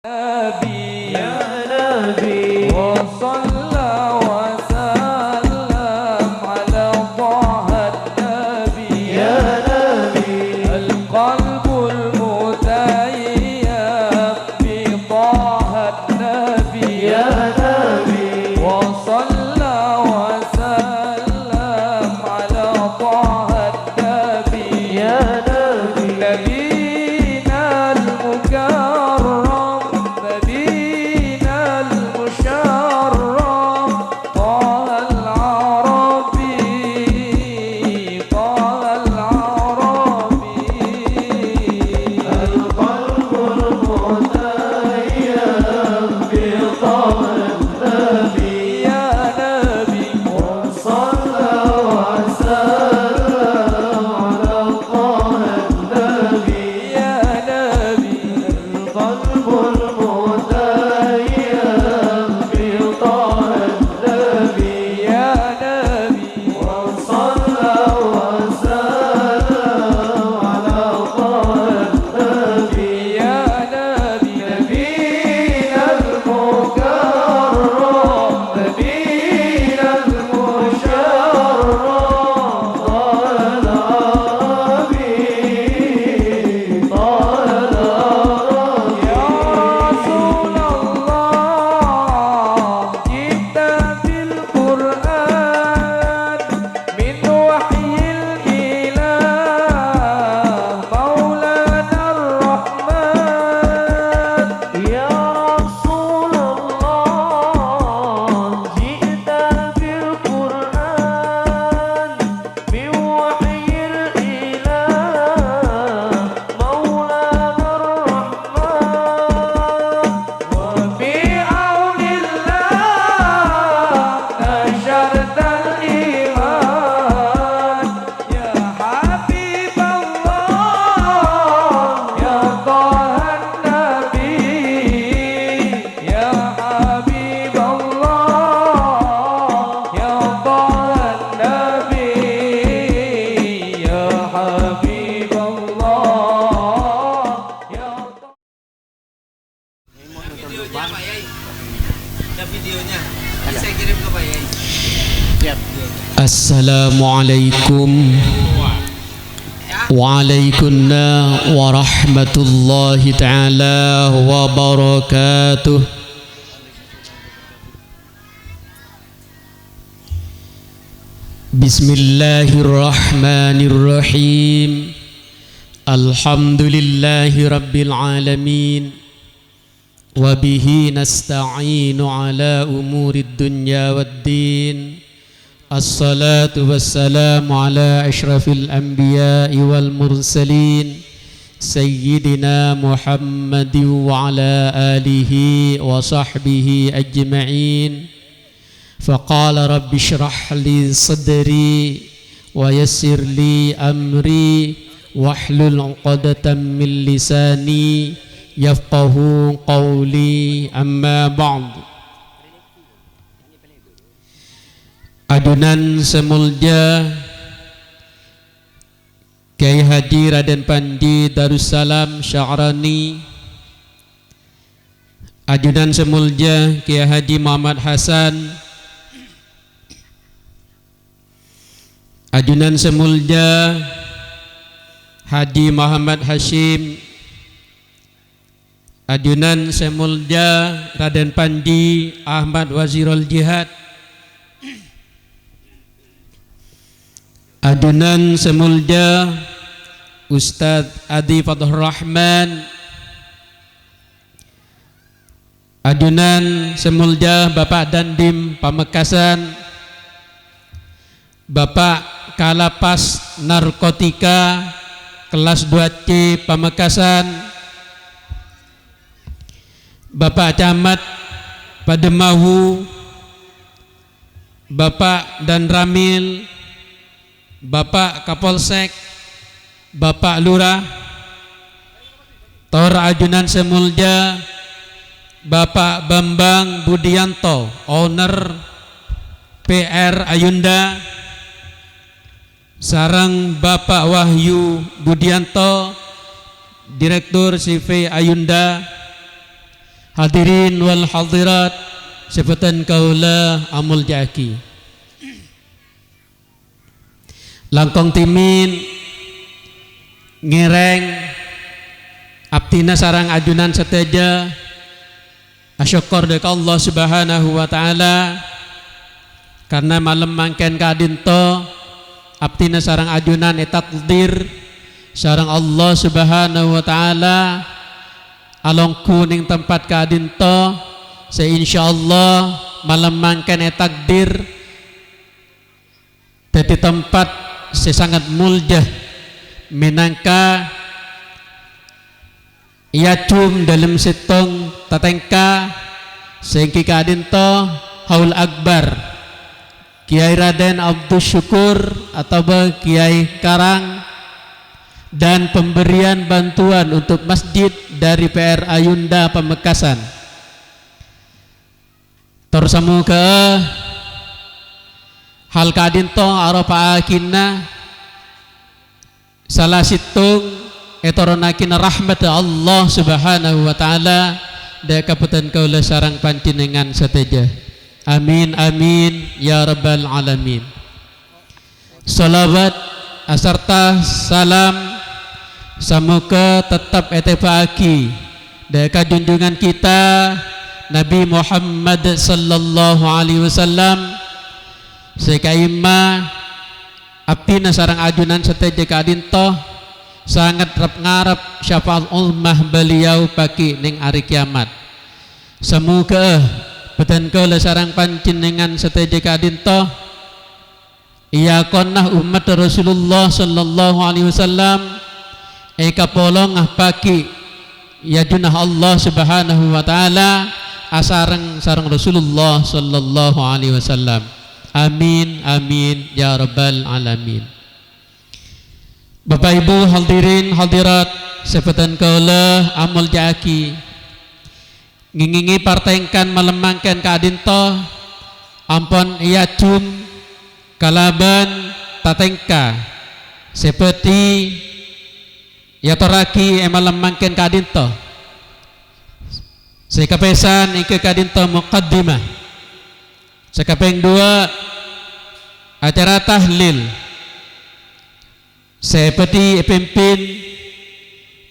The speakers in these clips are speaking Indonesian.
نبي يا نبي وصلى وسلم على طه النبي يا نبي القلب المتيم بطه النبي يا نبي وصلى وسلم على طه النبي يا نبي نبينا المكرم Assalamualaikum Waalaikumsalam warahmatullahi ta'ala wabarakatuh. Bismillahirrahmanirrahim. Alhamdulillahi rabbil alamin. Wabihi nasta'inu ala umurid dunya waddin. Assalatu wassalamu ala ashrafil anbiya'i wal mursalin Sayyidina Muhammadin wa ala alihi wa sahbihi ajma'in. Faqala rabbi shrah li sadri wa yassir li amri wahlul 'uqdatam min lisani yafqahu qawli, amma ba'd. Adunan semulja Kiai Haji Raden Panji Darussalam Sya'rani, ajudan semulja Kiai Haji Muhammad Hasan, ajudan semulja Haji Muhammad Hashim, ajudan semulja Raden Panji Ahmad Wazirul Jihad, ajunan semulja Ustadz Adi Fadhur Rahman, ajunan semulja Bapak Dandim Pamekasan, Bapak Kalapas Narkotika kelas 2C Pamekasan, Bapak Camat Pademahu, Bapak Dan Ramil, Bapak Kapolsek, Bapak Lurah, Tor ajunan semulja Bapak Bambang Budianto, owner PR Ayunda, sarang Bapak Wahyu Budianto, Direktur CV Ayunda, hadirin wal hadirat sebutan kaula amul jaki langkong timin ngereng abtina sarang ajunan seteja asyukur dek Allah subhanahu wa ta'ala karena malam mangken kadinto abtina sarang ajunan etakdir sarang Allah subhanahu wa ta'ala along kuning tempat kadinto seinsyaallah malam mangken etakdir teti tempat sesangat muljah minangka ia cum dalam setong tatengka sehingga kadinto haul akbar Kiai Raden Abdul Syukur atau Kiai Karang dan pemberian bantuan untuk masjid dari PR Ayunda Pamekasan tersamu ke hal kadinto aropa akinna salah situng etoronakin rahmat Allah subhanahu wa ta'ala da kaputan kaula sarang pancinengan sateja amin amin ya rabbal alamin. Salawat asarta salam samuka tetap etepaki da kajunjungan kita Nabi Muhammad sallallahu alaihi wasallam sekaima abdina sarang ajunan sateja kadinto sangat rap ngarap syafaat ummah beliau pagi ning hari kiamat. Semoga beten kaula sarang panjenengan sateja kadinto iya konah umat Rasulullah sallallahu alaihi wasallam eka polong pagi ya junah Allah subhanahu wa taala asarang sarang Rasulullah sallallahu alaihi wasallam. Amin amin ya rabbal alamin. Bapak Ibu hadirin hadirat sebutan kaula amul jaki ngingingi partengkan melemangkan kadinto ampon iya cum kalaban tatengka seperti ya toraki melemangkan kadinto sekapesan ike kadinto muqaddimah sekapeng dua acara tahlil seperti pimpin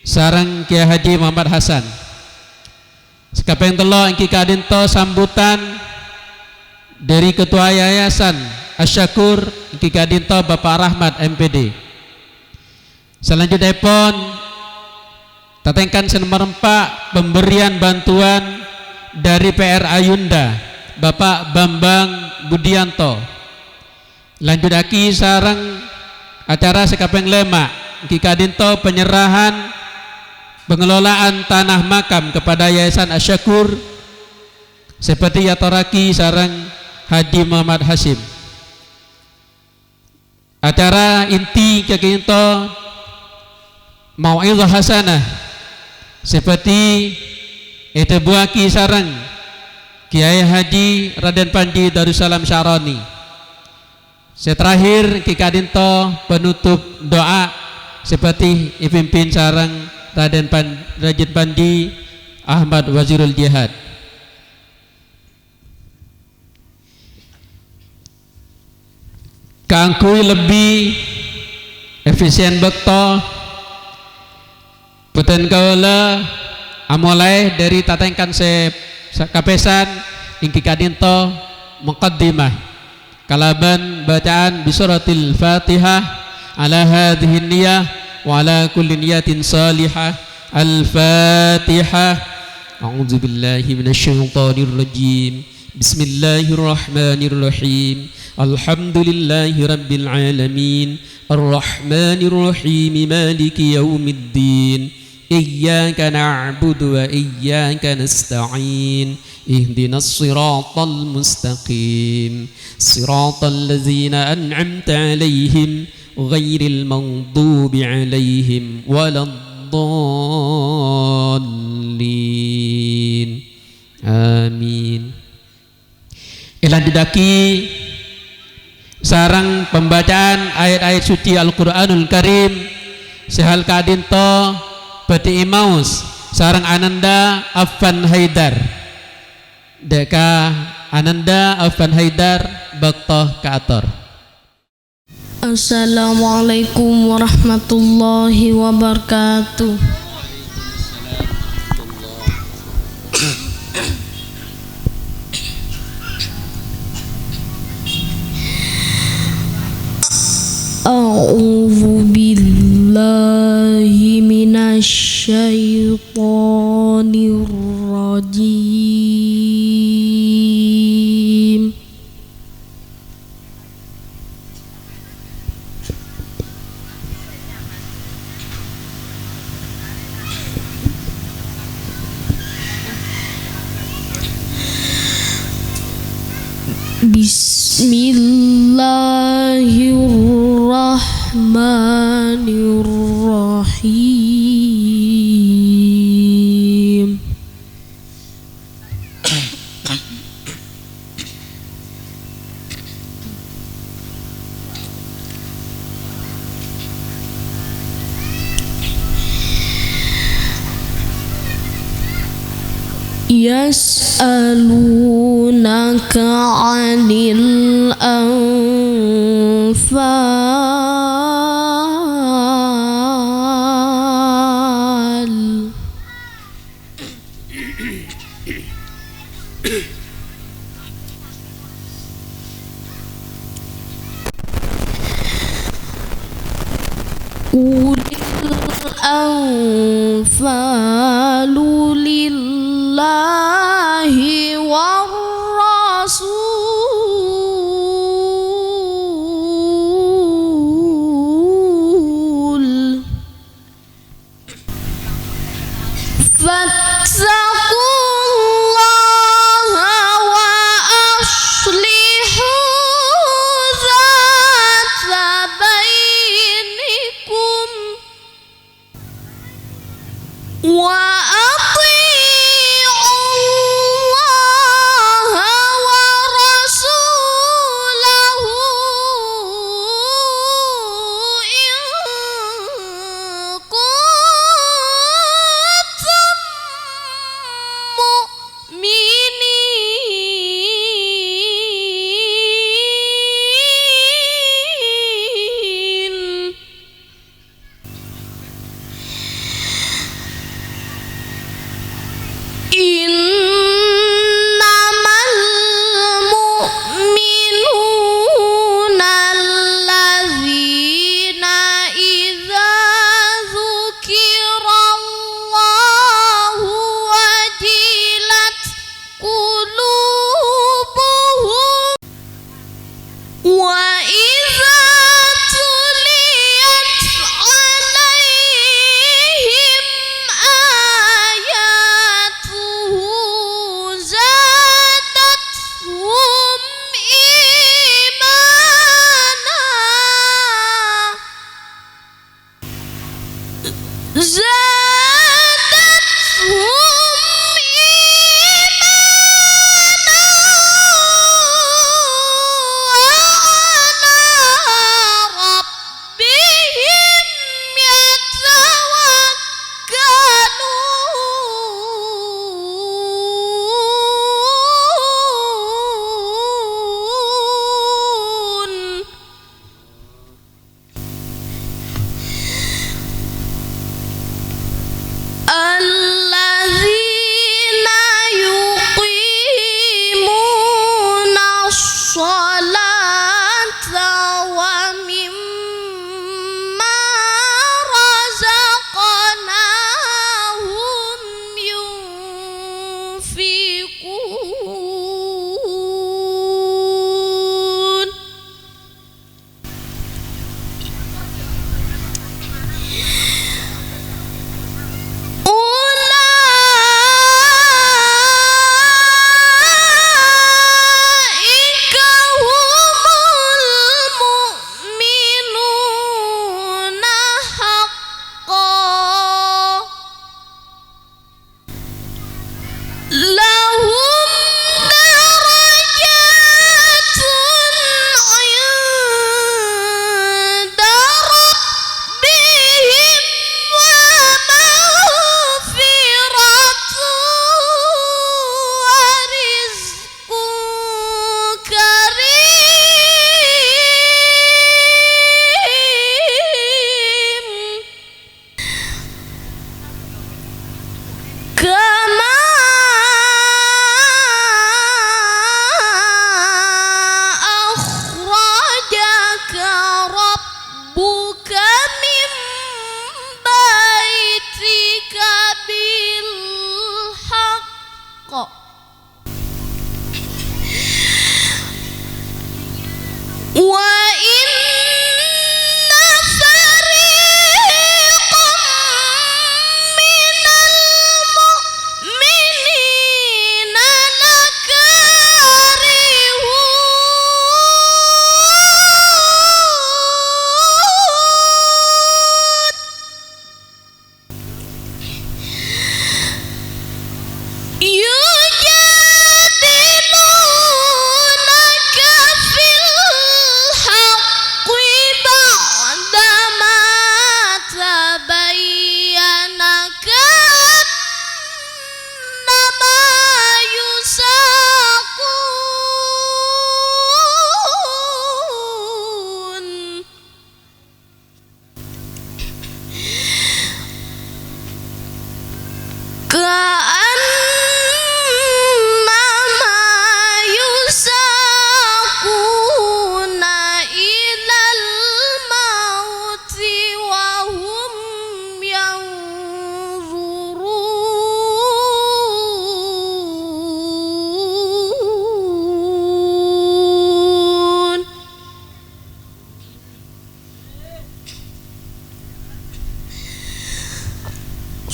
sarang Kiai Haji Muhammad Hasan sekapeng telo ingki kadinto sambutan dari ketua yayasan Asyakur ingki kadinto Bapak Rahmat MPD. Selanjutnya pun tatengkan senomorempat pemberian bantuan dari PR Ayunda Bapak Bambang Budianto. Lanjut lagi sarang acara sekapeng lema kikadinto penyerahan pengelolaan tanah makam kepada Yayasan Asyakur seperti yatoraki sarang Haji Muhammad Hasim. Acara inti kikadinto mau'izah hasanah seperti itu buaki sarang Kiai Haji Raden Panji Darussalam Syaroni. Seterakhir kikadinto penutup doa seperti pimpin sarang Raden Panji Ahmad Wazirul Jihad. Kangkui lebih efisien bekto puten kaula amulai dari tatengkan kapesan ingki kadinto muqaddimah kalaban bacaan bisuratil Fatihah ala hadhihi niyah wa ala kulli niyatin salihah. Al-Fatihah. A'udzu billahi minasyaitonir rajim. Bismillahirrahmanirrahim. Alhamdulillahi rabbil alamin. Arrahmanir rahim. Maliki yaumiddin. Iyyaka na'budu wa iyyaka nasta'in. Ihdinas siratal mustaqim. Siratal ladzina an'amta 'alaihim ghairil maghdubi 'alaihim waladdallin. Amin. Ilan didaki sarang pembacaan ayat-ayat suci Al-Qur'anul Karim sehal kadinto beti imaus sarang Ananda Afan Haidar deka Ananda Afan Haidar baktoh kaator. Assalamualaikum warahmatullahi wabarakatuh. A'udzu billahi minasy syaithanir rajim. Bismillahirrahmanirrahim. Yas'alunaka 'anil anfal. Ulil anfalu lillahi war rasul fattaqullaha wa aslihu dzata bainikum wa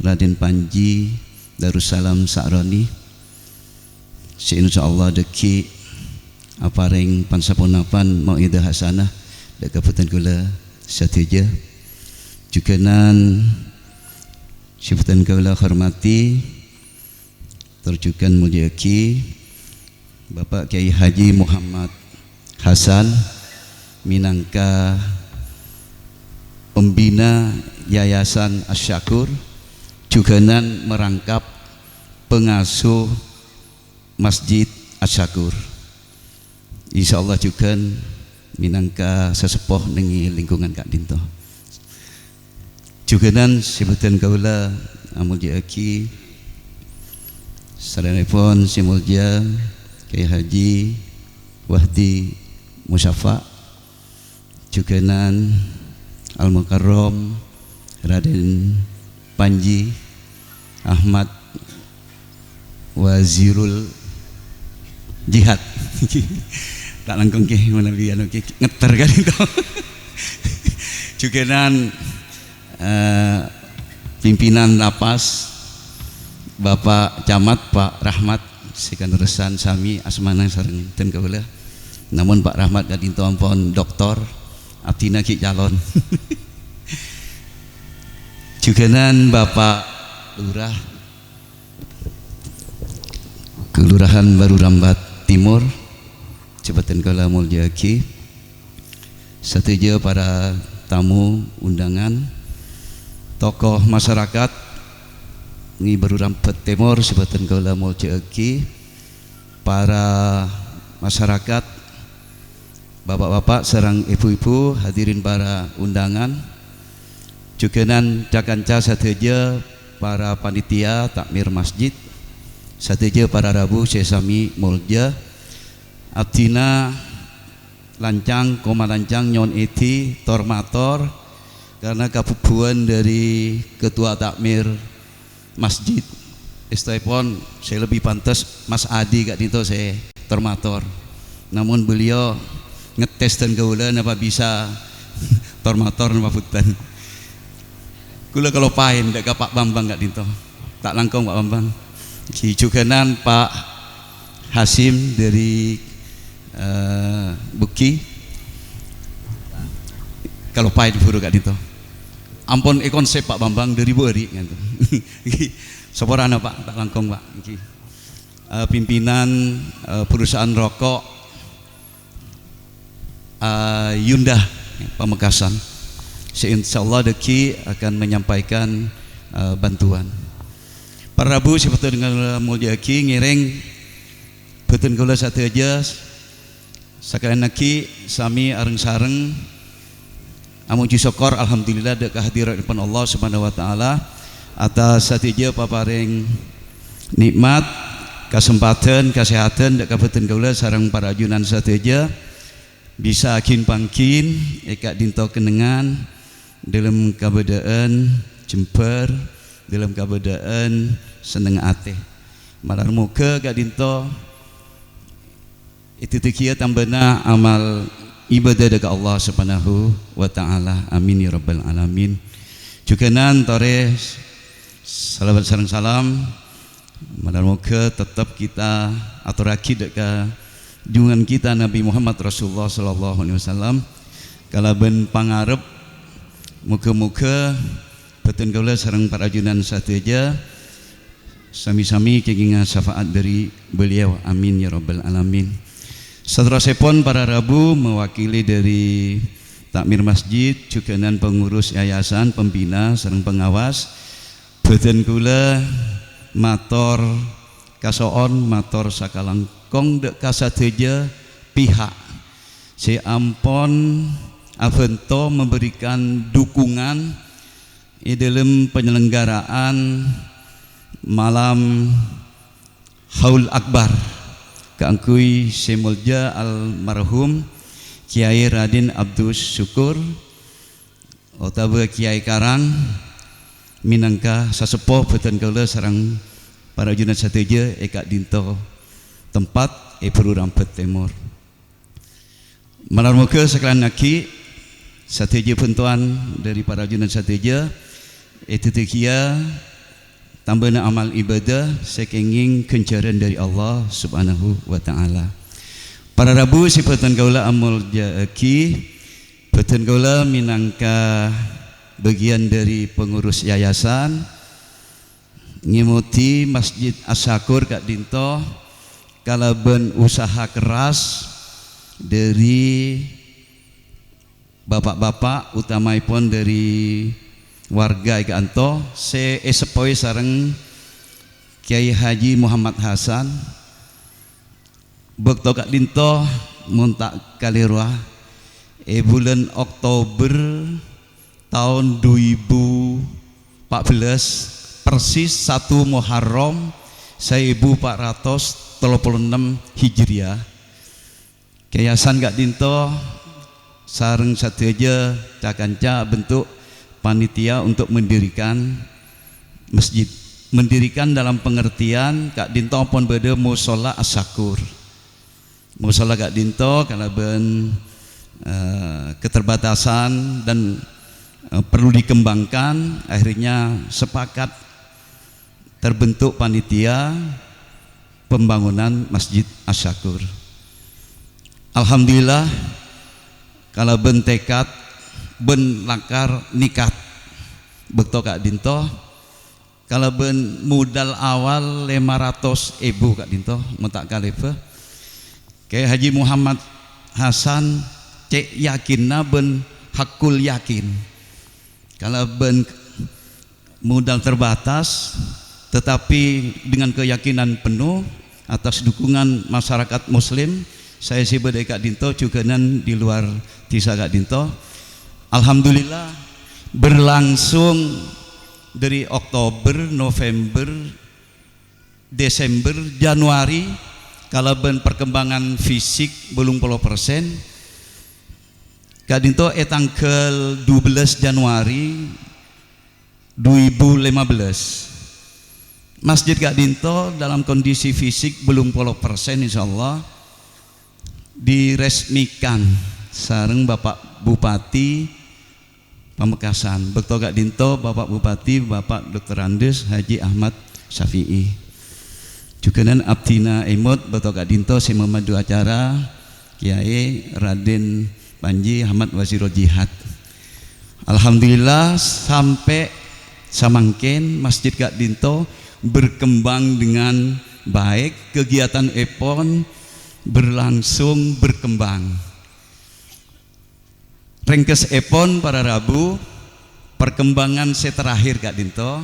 Raden Panji Darussalam Sa'roni si insyaallah deki apareng pansapunapan mauidah hasanah dak kaputan kula sateja jukenan siputan kula hormati terjukan mulyaki Bapak Kiai Haji Muhammad Hasan minangka pembina Yayasan Asyakur jukenan merangkap pengasuh Masjid Asyakur. Insyaallah juga minangka sesepuh nengi lingkungan Kak Dinto. Jukenan sebutan kaula amulja aki sadanipun simulja Kiai Haji Wahdi Musyafa jukenan Al-Mukarram Raden Panji Ahmad Wazirul Jihad tak langkung ke mana lian ke ngeter kan itu jukenan pimpinan lapas Bapak Camat Pak Rahmat sekanuresan sami asmana sareng ten kaula namun Pak Rahmat kadinto ampun doktor abdina ki calon jukenan Bapak Lurah Kelurahan Baru Rambat Timur Jabatan Kala Mulyaki setuju para tamu undangan tokoh masyarakat ini Baru Rambat Timur Jabatan Kala Mulyaki para masyarakat bapak-bapak serang ibu-ibu hadirin para undangan jukenan cakanca setuju para panitia takmir masjid sateja para rabu sesami mulja abdina lancang koma lancang nyon eti tormator karena kapubuan dari ketua takmir masjid istipun saya lebih pantas Mas Adi Kak Dito saya tormator namun beliau ngetes dan gaula apa bisa tormator napa putan kula kalau pain dak Pak Bambang Kak Dito tak langkung Pak Bambang jukenan Pak Hasim dari Buki kalau pahit buru Kak Dito ampun konsep Pak Bambang dari Bori gitu seporana Pak tak langkung Pak pimpinan perusahaan rokok Yundah Pamekasan insyaallah deki akan menyampaikan bantuan para rabu seperti dengan mulyaki ngiring betul kula satu aja sekalian naki sami areng sareng amuji syukur alhamdulillah dek kehadiran Allah Subhanahu wa taala atas satu aja paparing nikmat kesempatan kesehatan dek betul kula sareng para ajunan satu aja bisa akin pangkin eka dinto kenengan dalam kabadaan jemper dalam kabadaan seneng ate malar muka Kak Dinto itu tikia tambana amal ibadah dekat Allah Subhanahu wa taala amin ya rabbal alamin jukenan tore salawat sareng salam malar muka tetap kita aturaki dekat jungan kita Nabi Muhammad Rasulullah sallallahu alaihi wasallam kalaben pangarep muka-muka betul kaula sareng para ajunan sateja sami-sami kegingan syafaat dari beliau amin ya rabbal alamin. Satrasipun para rabu mewakili dari takmir masjid jukenan pengurus yayasan pembina sareng pengawas betul kula mator kasoon mator sakalangkong dek kasateja pihak si ampon avento memberikan dukungan di dalam penyelenggaraan malam Haul Akbar keangkui semulja almarhum Kiai Raden Abdus Syukur otawa Kiai Karang minangka sasepuh beton kaula sareng para junat sateja eka dinto tempat Baru Rambat Timur malar muka sekalian naki sateja pentuan dari para junat sateja itu tikia tambahna amal ibadah sekenging kencaran dari Allah Subhanahu wa taala. Para Rabu sifatan kaula amul jaaki betul kaula minangka bagian dari pengurus yayasan ngimuti Masjid As-Syakur Kak Dinto kalaben usaha keras dari bapak-bapak utamaipun dari warga Kak Anto sepoi sareng Kiai Haji Muhammad Hasan bekto Kak Dinto muntak kalirwah bulan Oktober tahun 2014 persis 1 Muharram 1436 Hijriah Yayasan Kak Dinto sareng satu aja cakanca bentuk panitia untuk mendirikan masjid, mendirikan dalam pengertian Kak Dinto pun beda musola As-Syakur. Musola Kak Dinto kalaben keterbatasan dan perlu dikembangkan, akhirnya sepakat terbentuk panitia pembangunan Masjid As-Syakur. Alhamdulillah kalaben tekad ben langkar nikat bekto Kak Dinto kalaben modal awal 500.000 Kak Dinto mentak kalepe Kiai Haji Muhammad Hasan cek yakinna ben hakul yakin kalaben modal terbatas tetapi dengan keyakinan penuh atas dukungan masyarakat muslim saya si badai Kak Dinto juga nan di luar desa Kak Dinto. Alhamdulillah berlangsung dari Oktober, November, Desember, Januari kalaben perkembangan fisik belum 10%. Kak Dinto tanggal 12 Januari 2015 Masjid Kak Dinto dalam kondisi fisik belum 10% insyaallah diresmikan sareng Bapak Bupati Pamekasan bekto Kak Dinto Bapak Bupati Bapak Dr. Andes Haji Ahmad Syafi'i juga nan Abdina Emot bekto Kak Dinto si memandu acara Kiai Raden Panji Ahmad Wazirul Jihad. Alhamdulillah sampai samangken Masjid Kak Dinto berkembang dengan baik, kegiatan epon berlangsung berkembang. Rengkes epon para Rabu perkembangan terakhir Kak Dinto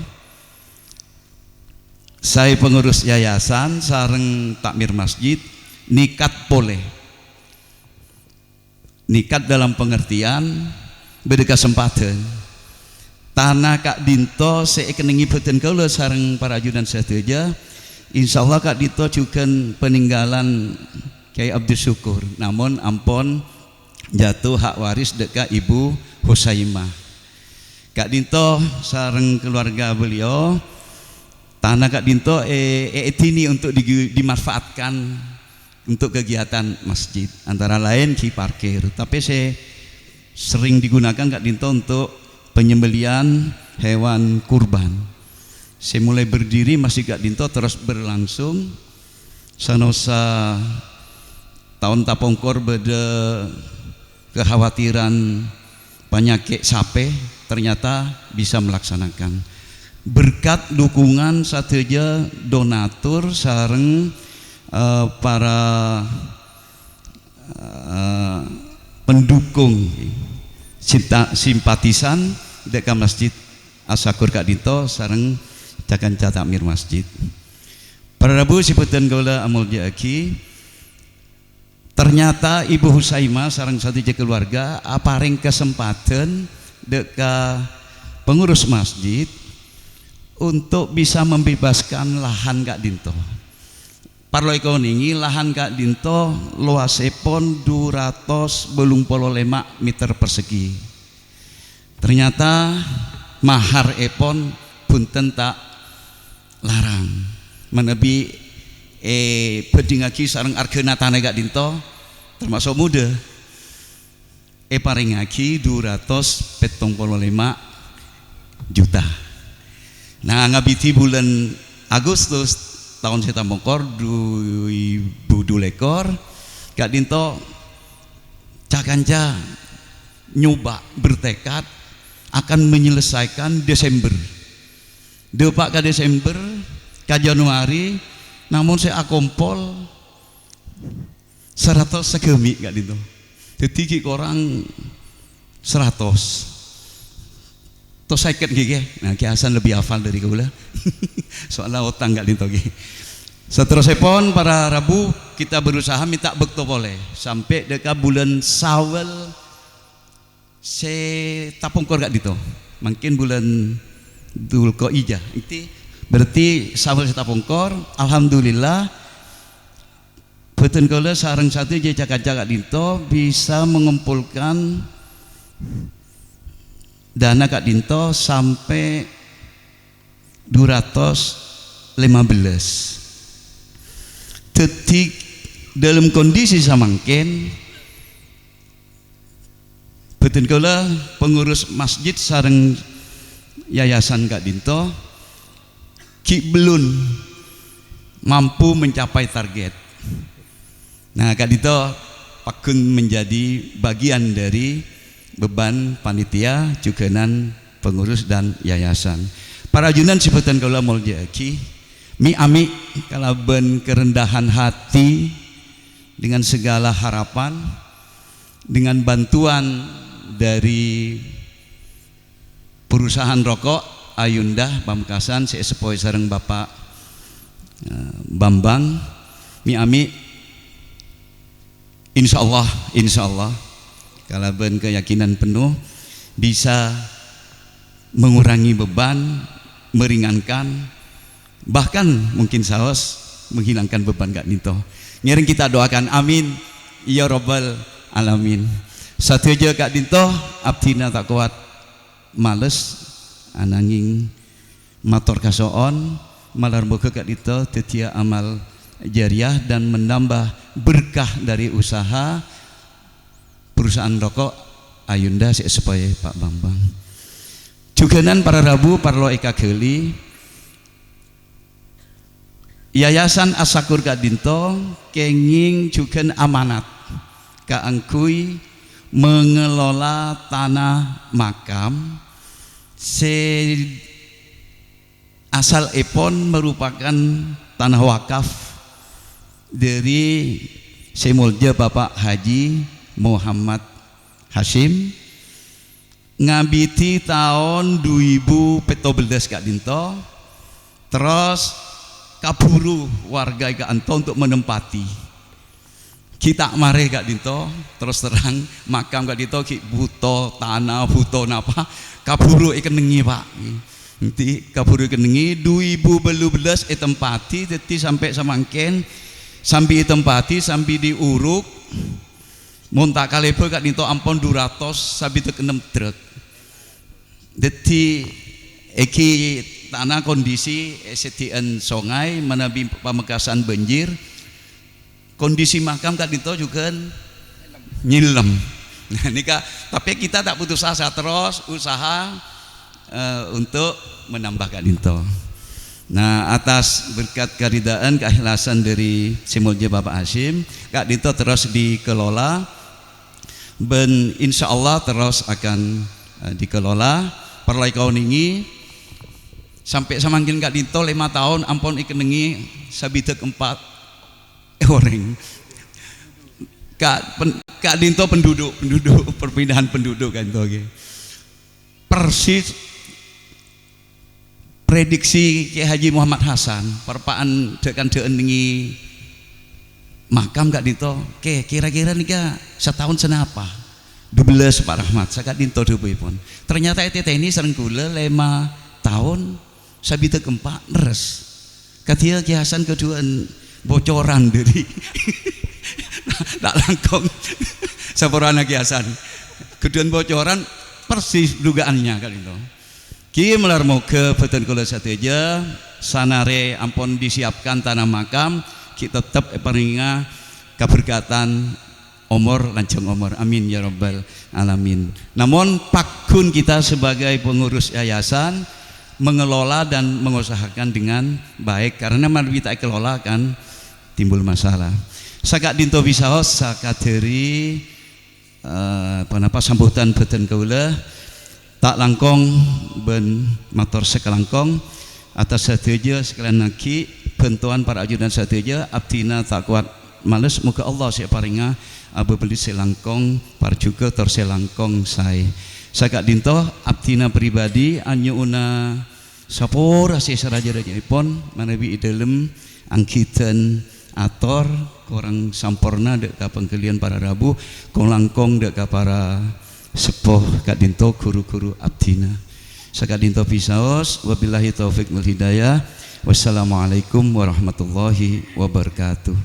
saya pengurus yayasan sareng takmir masjid nikat boleh nikat dalam pengertian beda kesempatan tanah Kak Dinto seekenengi beten kaula sareng para ajudan sedaja insyaallah Kak Dinto juga peninggalan Kiai Abdul Syukur namun ampun jatuh hak waris dekat Ibu Husaimah. Kak Dinto sareng keluarga beliau tanah Kak Dinto etini untuk dimanfaatkan untuk kegiatan masjid antara lain ki parkir tapi saya sering digunakan Kak Dinto untuk penyembelian hewan kurban. Saya mulai berdiri masih Kak Dinto terus berlangsung sanosa tahun tapongkor beda kekhawatiran penyakit sape ternyata bisa melaksanakan berkat dukungan sateja donatur sareng para pendukung simpatisan dekat Masjid As-Syakur Kak Dinto sareng cakanca takmir masjid. Para Rabu sipeun kaula amul jaaki ternyata Ibu Husaimah sareng satu keluarga apareng kesempatan dekat pengurus masjid untuk bisa membebaskan lahan Kak Dinto. Parloi koningi lahan Kak Dinto luasipun 285 meter persegi. Ternyata mahar epon punten tak larang menebi bedingaki sareng argenatane Kak Dinto termasuk muda paringaki 275 juta Nah ngabiti bulan Agustus tahun Seta Mongkor 2022 Kak Dinto cakanca nyoba bertekad akan menyelesaikan Desember depak ke Desember ke Januari, namun saya akompol 100 segemi Kak Dinto. Jadi orang 100 terus seket gigi. Nah Ki Hasan lebih hafal dari kula soalnya otang Kak Dinto gigi. Seterusnya pon para Rabu kita berusaha minta bekto boleh sampai dekat bulan Sawal se tapungkor Kak Dinto. Mungkin bulan Dzulqa'ijah itu berarti Sawal se tapungkor. Alhamdulillah betul kala sareng satu jaga-jaga Kak Dinto bisa mengumpulkan dana Kak Dinto sampai 215. Detik dalam kondisi samangken betul kala pengurus masjid sareng yayasan Kak Dinto ki belum mampu mencapai target. Nah Kak Dinto pakun menjadi bagian dari beban panitia, jugenan pengurus dan yayasan. Para junan sebutan kula moljaki mi ami kalaban kerendahan hati dengan segala harapan, dengan bantuan dari perusahaan rokok Ayunda Pamekasan saya sepoi sareng Bapak Bambang mi ami insya Allah kalaban keyakinan penuh bisa mengurangi beban, meringankan, bahkan mungkin saos menghilangkan beban Kak Dinto. Ngiring kita doakan amin ya robbal alamin. Satu aja Kak Dinto abdina tak kuat males ananging matur kasoon malar boga Kak Dinto tetia amal jariah dan menambah berkah dari usaha perusahaan rokok Ayunda supaya Pak Bambang. Juganan para Rabu parlo eka geli Yayasan Asakur Kak Dinto kenging jugan amanat kaangkui mengelola tanah makam asal epon merupakan tanah wakaf dari Semulja Bapak Haji Muhammad Hashim ngabiti tahun 2017 Kak Dinto terus kaburu warga Kak Anto untuk menempati kita mare Kak Dinto terus terang makam Kak Dinto ki buto tanah buto napa kaburu ikenengi Pak nanti kaburu ikenengi 2012 tempati jadi sampai samangken sampai tempati sampai diuruk montak kalebo Kak Dinto ampun 200 sampai ke 6 truk. Jadi iki tanah kondisi SDN sungai menabi Pamekasan banjir. Kondisi makam Kak Dinto juga nyilem. Nah ini Kak, tapi kita tak putus asa terus usaha untuk menambah Kak Dinto. Nah atas berkat karidaan keikhlasan dari Semulja Bapak Hashim Kak Dinto terus dikelola ben insya Allah terus akan dikelola perlai kaun ini sampai samangkin Kak Dinto 5 tahun ampun ikenengi sabitek 4 orang Kak Dinto penduduk perpindahan penduduk kan itu persis prediksi Kiai Haji Muhammad Hasan perpaan dekan deeningi makam Kak Dinto kira-kira nih Kak setahun senapa 12 Pak Rahmat Kak Dinto pun ternyata ini sering gula 5 tahun sabita keempat res katia Kiai Hasan kedua bocoran dari tak langkong saporana Kiai Hasan kedua bocoran persis dugaannya Kak Dinto ki melar mau ke beton kula satu aja sanare ampun disiapkan tanah makam kita tetap peringa keberkatan umur lanjang umur amin ya rabbal alamin. Namun pakun kita sebagai pengurus yayasan mengelola dan mengusahakan dengan baik, karena mari tak kelola kan timbul masalah. Sakak dinto bisaos sakaderi penapa sambutan beten kaula tak langkong ben motor sekelangkong atas sateja sekalian naki bentuan para ajudan sateja abdina tak kuat males muka Allah sia paringa abe beli selangkong par juga tor selangkong saya sakak dinto abdina pribadi anyuna sapora sia saraja-rajaipun manabi idelem angkitan ator korang sampurna dek ka pengkelian para rabu kong langkong dek ka para sepuh kak dinto guru-guru abdina sakak dinto pisaos wabillahi taufik wal hidayah wassalamualaikum warahmatullahi wabarakatuh.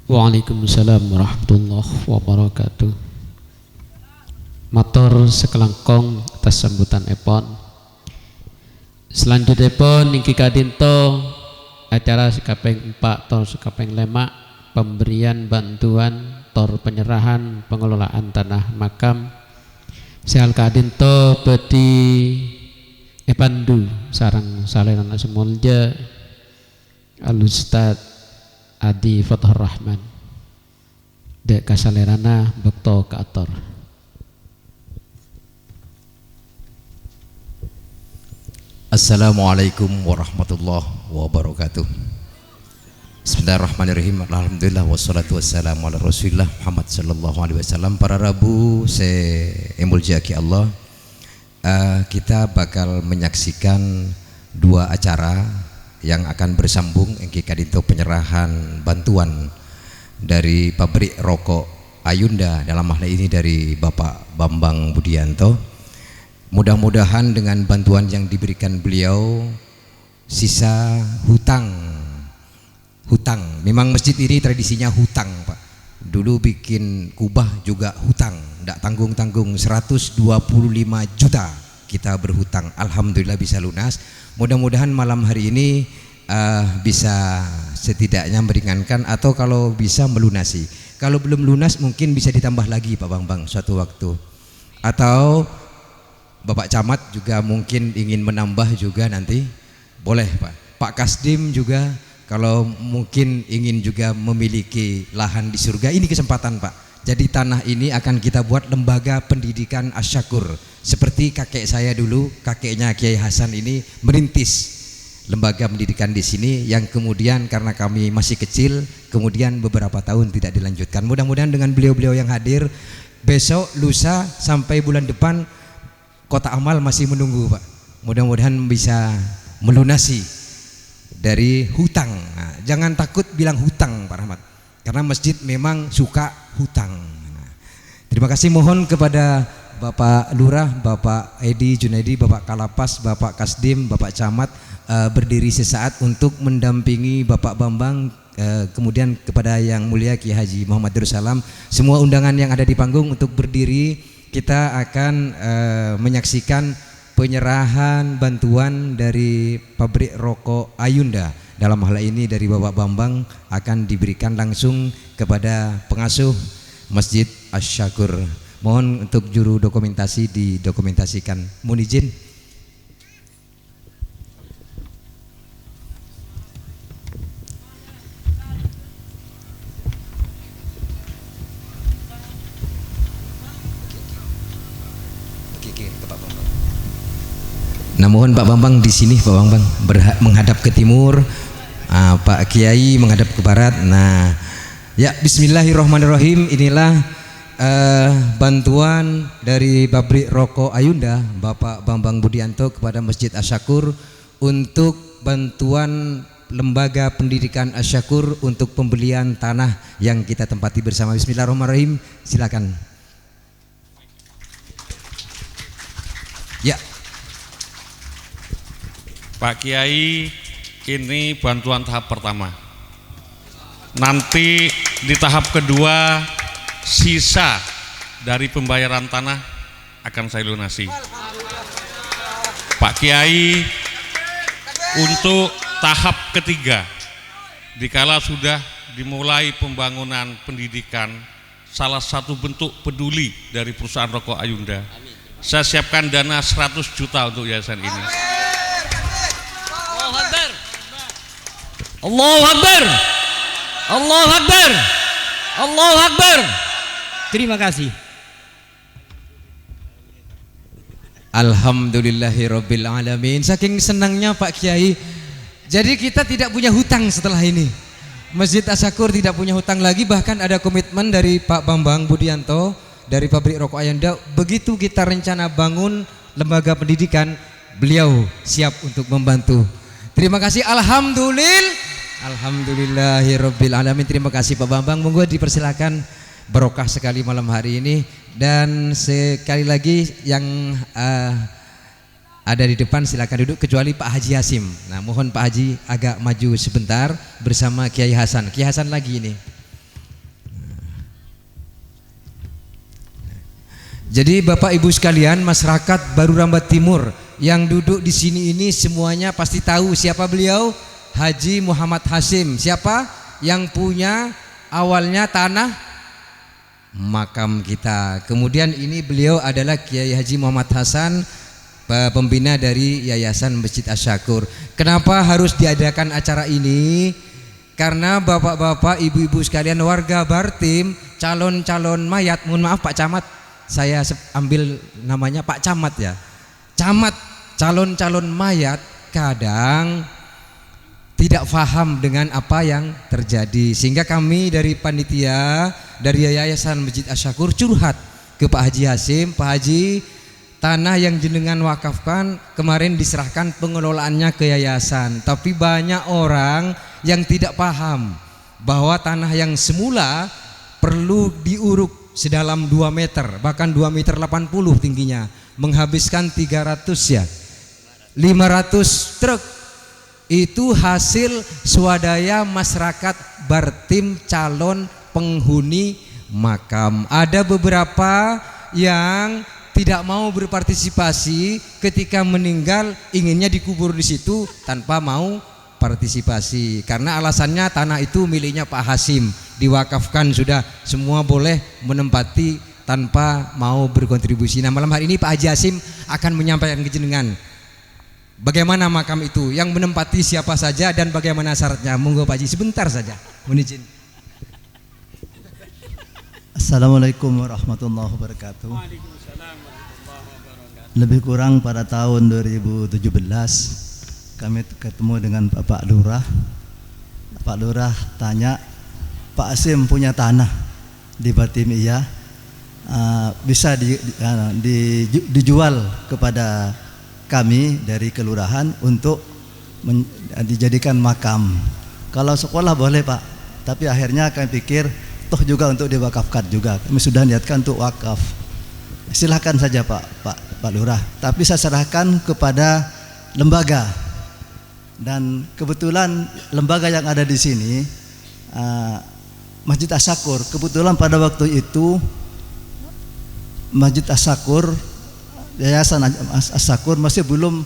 Waalaikumsalam warahmatullahi wabarakatuh. Matur sekelangkong atas sambutan epon. Selanjutnya pun niki kadinto acara sekapeng 4 tor sekapeng 5 pemberian bantuan tor penyerahan pengelolaan tanah makam sehal kadinto peti epandu sarang salerana semulja Al-Ustad Adi Fathur Rahman dek kasalerana bekto kaator. Assalamualaikum warahmatullahi wabarakatuh. Bismillahirrahmanirrahim. Alhamdulillah wassalatu wassalamu ala Rasulillah Muhammad sallallahu alaihi wasallam. Para rabu se emuljiaki Allah. Kita bakal menyaksikan 2 acara yang akan bersambung engki kadinto penyerahan bantuan dari pabrik rokok Ayunda, dalam hal ini dari Bapak Bambang Budianto. Mudah-mudahan dengan bantuan yang diberikan beliau sisa hutang. Memang masjid ini tradisinya hutang, Pak. Dulu bikin kubah juga hutang, tidak tanggung-tanggung 125 juta kita berhutang. Alhamdulillah bisa lunas. Mudah-mudahan malam hari ini bisa setidaknya meringankan atau kalau bisa melunasi. Kalau belum lunas mungkin bisa ditambah lagi Pak Bambang suatu waktu. Atau Bapak Camat juga mungkin ingin menambah juga nanti boleh Pak. Pak Kasdim juga kalau mungkin ingin juga memiliki lahan di surga, ini kesempatan Pak. Jadi tanah ini akan kita buat lembaga pendidikan Asyakur. Seperti kakek saya dulu, kakeknya Kiai Hasan ini merintis lembaga pendidikan di sini yang kemudian karena kami masih kecil, kemudian beberapa tahun tidak dilanjutkan. Mudah-mudahan dengan beliau-beliau yang hadir besok, lusa sampai bulan depan Kota Amal masih menunggu Pak. Mudah-mudahan bisa melunasi dari hutang. Nah, jangan takut bilang hutang Pak Rahmat, karena masjid memang suka hutang. Nah, terima kasih, mohon kepada Bapak Lurah, Bapak Edi Junaidi, Bapak Kalapas, Bapak Kasdim, Bapak Camat berdiri sesaat untuk mendampingi Bapak Bambang, kemudian kepada yang mulia Kiai Haji Muhammad Darussalam, semua undangan yang ada di panggung untuk berdiri. Kita akan menyaksikan penyerahan bantuan dari pabrik rokok Ayunda. Dalam hal ini dari Bapak Bambang akan diberikan langsung kepada pengasuh Masjid Asyakur. Mohon untuk juru dokumentasi didokumentasikan. Mohon izin. Nah, mohon Pak Bambang di sini, Pak Bambang menghadap ke timur, Pak Kiai menghadap ke barat. Nah, ya Bismillahirrahmanirrahim. Inilah bantuan dari pabrik rokok Ayunda, Bapak Bambang Budianto kepada Masjid Asyakur untuk bantuan lembaga pendidikan Asyakur untuk pembelian tanah yang kita tempati bersama. Bismillahirrahmanirrahim. Silakan. Ya. Pak Kiai, ini bantuan tahap pertama. Nanti di tahap kedua sisa dari pembayaran tanah akan saya lunasi. Pak Kiai, untuk tahap ketiga, dikala sudah dimulai pembangunan pendidikan, salah satu bentuk peduli dari perusahaan rokok Ayunda saya siapkan dana 100 juta untuk yayasan ini. Allahu Akbar. Allahu Akbar. Allahu Akbar. Allahu Akbar. Terima kasih. Alhamdulillahirabbil alamin. Saking senangnya Pak Kiai. Jadi kita tidak punya hutang setelah ini. Masjid Asyakur tidak punya hutang lagi, bahkan ada komitmen dari Pak Bambang Budianto dari pabrik rokok Ayanda. Begitu kita rencana bangun lembaga pendidikan, beliau siap untuk membantu. Terima kasih. Alhamdulillahirabbil alamin. Terima kasih Pak Bambang. Monggo dipersilakan, barokah sekali malam hari ini. Dan sekali lagi yang ada di depan silakan duduk, kecuali Pak Haji Hasim. Nah, mohon Pak Haji agak maju sebentar bersama Kiai Hasan. Kiai Hasan lagi ini. Jadi Bapak Ibu sekalian, masyarakat Baru Rambat Timur yang duduk di sini ini semuanya pasti tahu siapa beliau. Haji Muhammad Hasim. Siapa yang punya awalnya tanah makam kita. Kemudian ini beliau adalah Kiai Haji Muhammad Hasan, pembina dari Yayasan Masjid Asyakur. Kenapa harus diadakan acara ini? Karena bapak-bapak, ibu-ibu sekalian, warga Bartim, calon-calon mayat, mohon maaf Pak Camat, saya ambil namanya Pak Camat ya. Camat, calon-calon mayat kadang tidak paham dengan apa yang terjadi, sehingga kami dari panitia dari Yayasan Masjid Asyakur curhat ke Pak Haji Hasim. Pak Haji, tanah yang jenengan wakafkan kemarin diserahkan pengelolaannya ke yayasan, tapi banyak orang yang tidak paham bahwa tanah yang semula perlu diuruk sedalam 2 meter, bahkan 2 meter 80 tingginya, menghabiskan 500 truk. Itu hasil swadaya masyarakat Bartim calon penghuni makam. Ada beberapa yang tidak mau berpartisipasi ketika meninggal, inginnya dikubur di situ tanpa mau partisipasi, karena alasannya tanah itu miliknya Pak Hasim, diwakafkan sudah, semua boleh menempati tanpa mau berkontribusi. Nah, malam hari ini Pak Haji Hasim akan menyampaikan ke jenengan bagaimana makam itu, yang menempati siapa saja dan bagaimana syaratnya. Monggo Pak Haji sebentar saja, mohon izin. Assalamualaikum warahmatullahi wabarakatuh. Lebih kurang pada tahun 2017 kami ketemu dengan Pak Lurah. Pak Lurah tanya, Pak Hasim punya tanah di Bartim, iya, bisa dijual kepada kami dari kelurahan untuk dijadikan makam. Kalau sekolah boleh Pak, tapi akhirnya kami pikir toh juga untuk diwakafkan juga, kami sudah niatkan untuk wakaf. Silahkan saja Pak Lurah, tapi saya serahkan kepada lembaga. Dan kebetulan lembaga yang ada di sini Masjid Asyakur, kebetulan pada waktu itu Masjid Asyakur, Yayasan Asyakur masih belum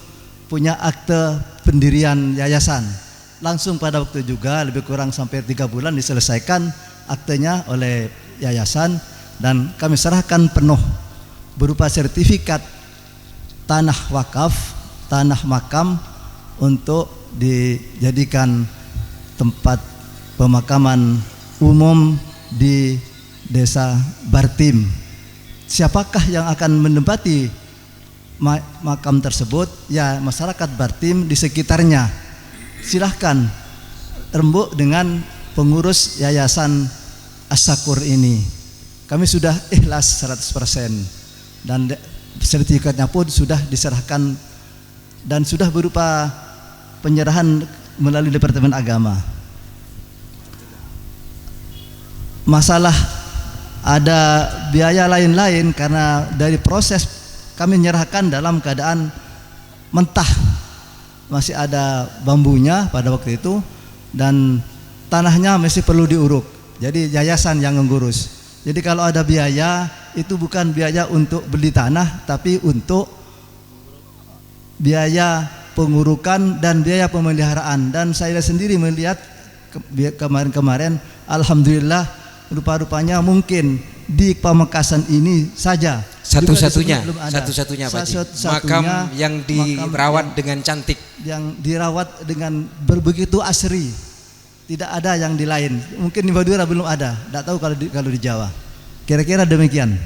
punya akte pendirian yayasan. Langsung pada waktu juga lebih kurang sampai 3 bulan diselesaikan aktenya oleh yayasan, dan kami serahkan penuh berupa sertifikat tanah wakaf, tanah makam untuk dijadikan tempat pemakaman umum di Desa Bartim. Siapakah yang akan menempati makam tersebut? Ya, masyarakat Bartim di sekitarnya. Silahkan rembuk dengan pengurus Yayasan Asyakur ini. Kami sudah ikhlas 100% dan sertifikatnya pun sudah diserahkan dan sudah berupa penyerahan melalui Departemen Agama. Masalah ada biaya lain-lain karena dari proses kami menyerahkan dalam keadaan mentah, masih ada bambunya pada waktu itu, dan tanahnya masih perlu diuruk. Jadi yayasan yang mengurus. Jadi kalau ada biaya itu bukan biaya untuk beli tanah, tapi untuk biaya pengurukan dan biaya pemeliharaan. Dan saya sendiri melihat kemarin-kemarin, alhamdulillah rupa-rupanya mungkin di Pamekasan ini saja Satu-satunya, belum ada. satu-satunya Pak Haji. Satu-satunya Makam yang dirawat yang- dengan cantik. yang dirawat dengan begitu asri. Tidak ada yang di lain. Mungkin di Madura belum ada. Tidak tahu kalau di Jawa. Kira-kira demikian.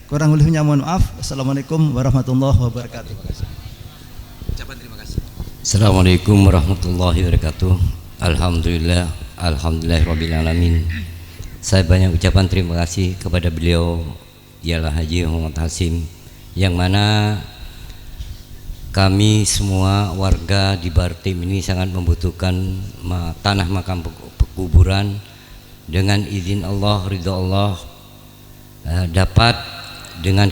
Kurang lebihnya mohon maaf. Assalamualaikum warahmatullahi wabarakatuh. Ucapan terima kasih. Assalamualaikum warahmatullahi wabarakatuh. Alhamdulillah, alhamdulillahirabbil alamin. Saya banyak ucapan terima kasih kepada beliau ialah Haji Muhammad Hasim, yang mana kami semua warga di Bartim ini sangat membutuhkan tanah makam kuburan. Dengan izin Allah, ridha Allah, dapat dengan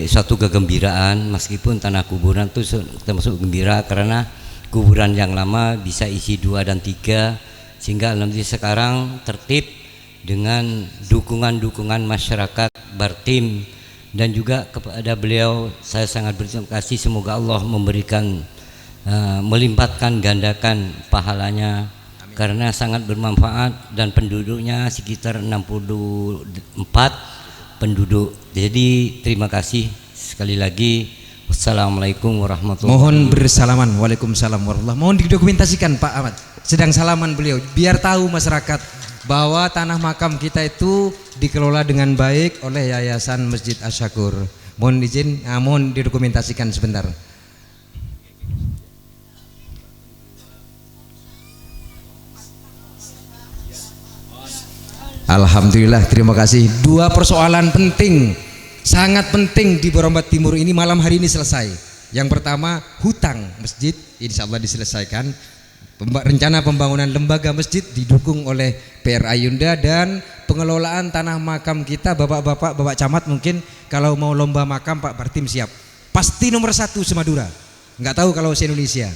suatu kegembiraan, meskipun tanah kuburan itu termasuk gembira karena kuburan yang lama bisa isi 2 dan 3, sehingga alhamdulillah sekarang tertib dengan dukungan masyarakat Bartim. Dan juga kepada beliau saya sangat berterima kasih, semoga Allah memberikan melimpahkan gandakan pahalanya. Amin. Karena sangat bermanfaat dan penduduknya sekitar 64 penduduk. Jadi terima kasih sekali lagi. Wassalamualaikum warahmatullahi wabarakatuh. Mohon bersalaman. Waalaikumsalam warahmatullahi. Mohon didokumentasikan Pak Ahmad. Sedang salaman beliau biar tahu masyarakat bahwa tanah makam kita itu dikelola dengan baik oleh Yayasan Masjid Asy-Syakur. Mohon izin, mohon didokumentasikan sebentar. Alhamdulillah, terima kasih. 2 persoalan penting, sangat penting di Borombat Timur ini malam hari ini selesai. Yang pertama, hutang masjid insya Allah diselesaikan. Rencana pembangunan lembaga masjid didukung oleh PR Ayunda, dan pengelolaan tanah makam kita, bapak-bapak, bapak camat mungkin kalau mau lomba makam Pak Bartim siap. Pasti nomor 1 se-Madura. Nggak tahu kalau se-Indonesia.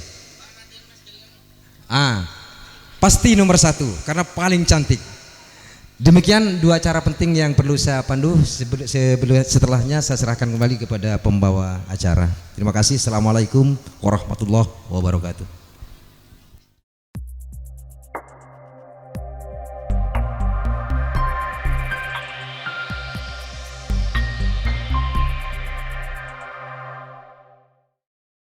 Pasti nomor 1 karena paling cantik. Demikian 2 acara penting yang perlu saya pandu. Setelahnya saya serahkan kembali kepada pembawa acara. Terima kasih. Assalamualaikum warahmatullahi wabarakatuh.